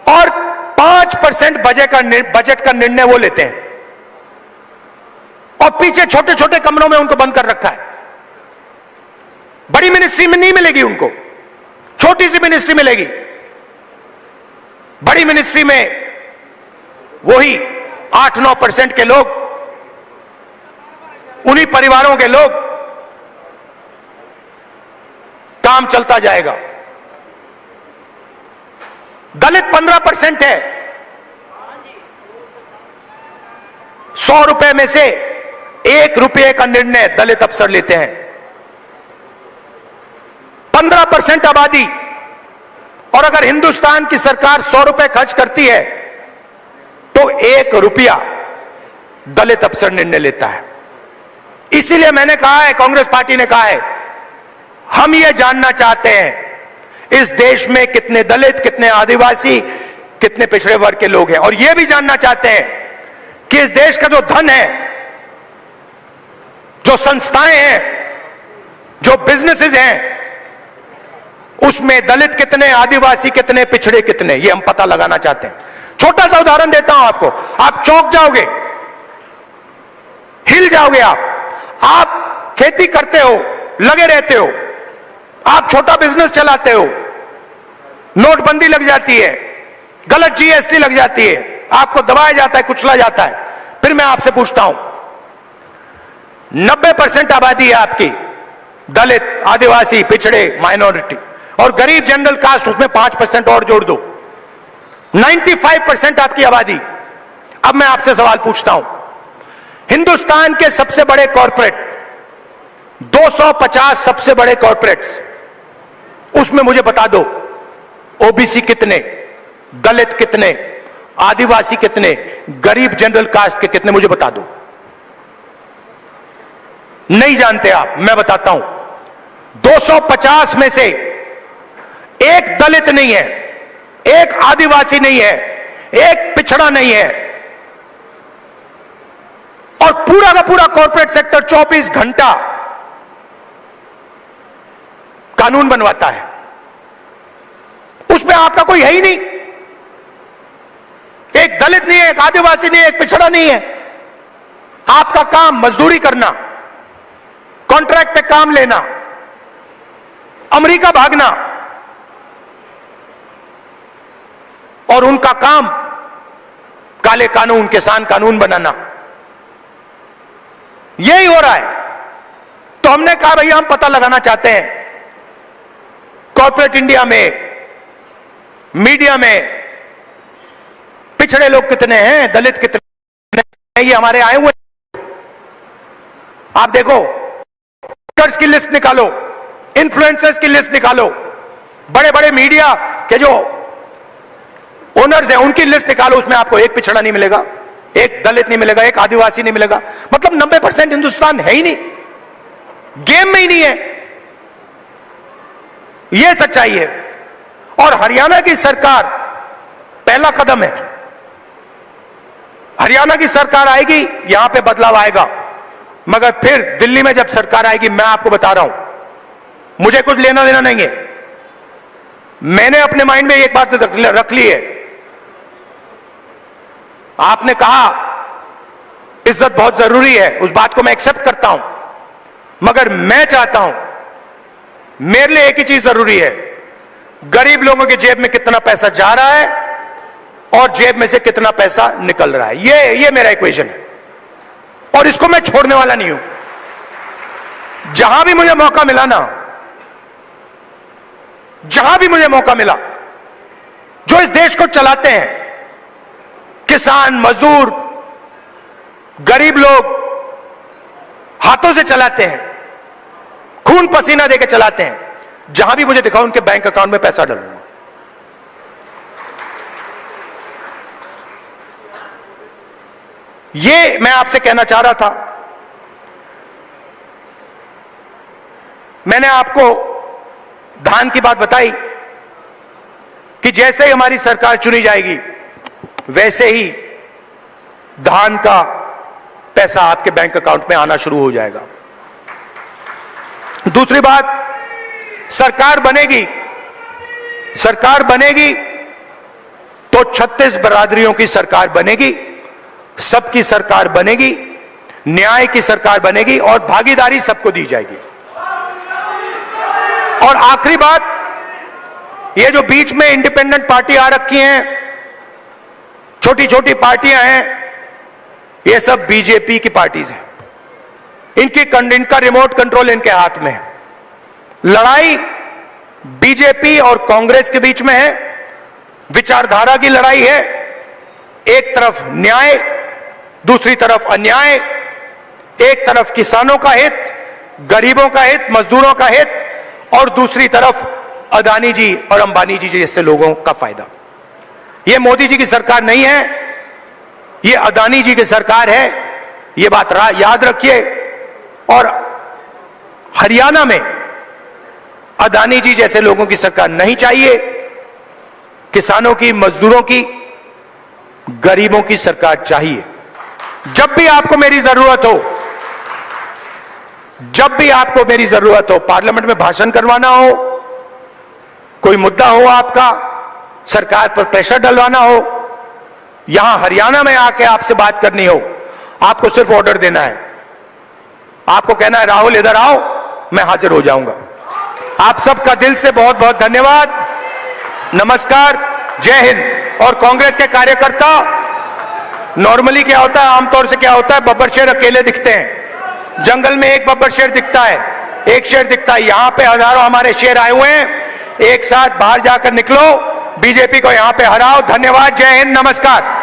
और 5% बजट का निर्णय वो लेते हैं, और पीछे छोटे छोटे कमरों में उनको बंद कर रखा है। बड़ी मिनिस्ट्री में नहीं मिलेगी उनको, छोटी सी मिनिस्ट्री मिलेगी। बड़ी मिनिस्ट्री में वही 8-9% के लोग, उन्हीं परिवारों के लोग, काम चलता जाएगा। दलित 15% है। 100 रुपए में से 1 रुपये का निर्णय दलित अफसर लेते हैं। 15% आबादी, और अगर हिंदुस्तान की सरकार 100 रुपए खर्च करती है तो 1 रुपया दलित अफसर निर्णय लेता है। इसीलिए मैंने कहा है, कांग्रेस पार्टी ने कहा है, हम ये जानना चाहते हैं इस देश में कितने दलित, कितने आदिवासी, कितने पिछड़े वर्ग के लोग हैं, और यह भी जानना चाहते हैं कि इस देश का जो धन है, जो संस्थाएं हैं, जो बिजनेसेस हैं, उसमें दलित कितने, आदिवासी कितने, पिछड़े कितने, ये हम पता लगाना चाहते हैं। छोटा सा उदाहरण देता हूं आपको, आप चौंक जाओगे, हिल जाओगे। आप खेती करते हो, लगे रहते हो, आप छोटा बिजनेस चलाते हो, नोटबंदी लग जाती है, गलत जीएसटी लग जाती है, आपको दबाया जाता है, कुचला जाता है। फिर मैं आपसे पूछता हूं, 90% आबादी है आपकी, दलित, आदिवासी, पिछड़े, माइनॉरिटी, और गरीब जनरल कास्ट, उसमें 5% और जोड़ दो, 95% आपकी आबादी। अब मैं आपसे सवाल पूछता हूं, हिंदुस्तान के सबसे बड़े कॉर्पोरेट, 250 सबसे बड़े कॉर्पोरेट्स, उसमें मुझे बता दो ओबीसी कितने, दलित कितने, आदिवासी कितने, गरीब जनरल कास्ट के कितने, मुझे बता दो। नहीं जानते आप, मैं बताता हूं। 250 में से एक दलित नहीं है, एक आदिवासी नहीं है, एक पिछड़ा नहीं है, और पूरा का पूरा कॉर्पोरेट सेक्टर 24 घंटा कानून बनवाता है। उसमें आपका कोई है ही नहीं, एक दलित नहीं है, एक आदिवासी नहीं है, एक पिछड़ा नहीं है। आपका काम मजदूरी करना, कॉन्ट्रैक्ट पे काम लेना, अमेरिका भागना, और उनका काम काले कानून, किसान कानून बनाना। यही हो रहा है। तो हमने कहा भैया हम पता लगाना चाहते हैं कॉर्पोरेट इंडिया में, मीडिया में पिछड़े लोग कितने हैं, दलित कितने हैं, ये हमारे आए हुए। आप देखो, एक्टर्स की लिस्ट निकालो, इन्फ्लुएंसर्स की लिस्ट निकालो, बड़े बड़े मीडिया के जो ओनर्स हैं उनकी लिस्ट निकालो, उसमें आपको एक पिछड़ा नहीं मिलेगा, एक दलित नहीं मिलेगा, एक आदिवासी नहीं मिलेगा। मतलब 90% हिंदुस्तान है ही नहीं, गेम में ही नहीं है। यह सच्चाई है। और हरियाणा की सरकार पहला कदम है। हरियाणा की सरकार आएगी, यहां पे बदलाव आएगा, मगर फिर दिल्ली में जब सरकार आएगी, मैं आपको बता रहा हूं, मुझे कुछ लेना देना नहीं है। मैंने अपने माइंड में एक बात रख ली है, आपने कहा इज्जत बहुत जरूरी है, उस बात को मैं एक्सेप्ट करता हूं, मगर मैं चाहता हूं, मेरे लिए एक ही चीज जरूरी है, गरीब लोगों की जेब में कितना पैसा जा रहा है और जेब में से कितना पैसा निकल रहा है। ये मेरा इक्वेशन है और इसको मैं छोड़ने वाला नहीं हूं। जहां भी मुझे मौका मिला ना, जहां भी मुझे मौका मिला, जो इस देश को चलाते हैं, किसान, मजदूर, गरीब लोग हाथों से चलाते हैं, खून पसीना देकर चलाते हैं, जहां भी मुझे दिखाओ उनके बैंक अकाउंट में पैसा डालूंगा। ये मैं आपसे कहना चाह रहा था। मैंने आपको धान की बात बताई कि जैसे ही हमारी सरकार चुनी जाएगी वैसे ही धान का पैसा आपके बैंक अकाउंट में आना शुरू हो जाएगा। दूसरी बात, सरकार बनेगी तो 36 बरादरियों की सरकार बनेगी, सबकी सरकार बनेगी, न्याय की सरकार बनेगी और भागीदारी सबको दी जाएगी। और आखिरी बात, ये जो बीच में इंडिपेंडेंट पार्टी आ रखी हैं, छोटी छोटी पार्टियां हैं, ये सब बीजेपी की पार्टीज हैं। इनका रिमोट कंट्रोल इनके हाथ में है। लड़ाई बीजेपी और कांग्रेस के बीच में है, विचारधारा की लड़ाई है। एक तरफ न्याय, दूसरी तरफ अन्याय, एक तरफ किसानों का हित, गरीबों का हित, मजदूरों का हित, और दूसरी तरफ अदानी जी और अंबानी जी जैसे लोगों का फायदा। यह मोदी जी की सरकार नहीं है, यह अदानी जी की सरकार है। यह बात याद रखिए। और हरियाणा में अदानी जी जैसे लोगों की सरकार नहीं चाहिए। किसानों की, मजदूरों की, गरीबों की सरकार चाहिए। जब भी आपको मेरी जरूरत हो, पार्लियामेंट में भाषण करवाना हो, कोई मुद्दा हो आपका, सरकार पर प्रेशर डलवाना हो, यहां हरियाणा में आके आपसे बात करनी हो, आपको सिर्फ ऑर्डर देना है। आपको कहना है राहुल इधर आओ, मैं हाजिर हो जाऊंगा। आप सबका दिल से बहुत बहुत धन्यवाद, नमस्कार, जय हिंद। और कांग्रेस के कार्यकर्ता, नॉर्मली क्या होता है, आमतौर से क्या होता है, बब्बर शेर अकेले दिखते हैं। जंगल में एक बब्बर शेर दिखता है, एक शेर दिखता है। यहां पे हजारों हमारे शेर आए हुए हैं। एक साथ बाहर जाकर निकलो, बीजेपी को यहां पे हराओ। धन्यवाद, जय हिंद, नमस्कार।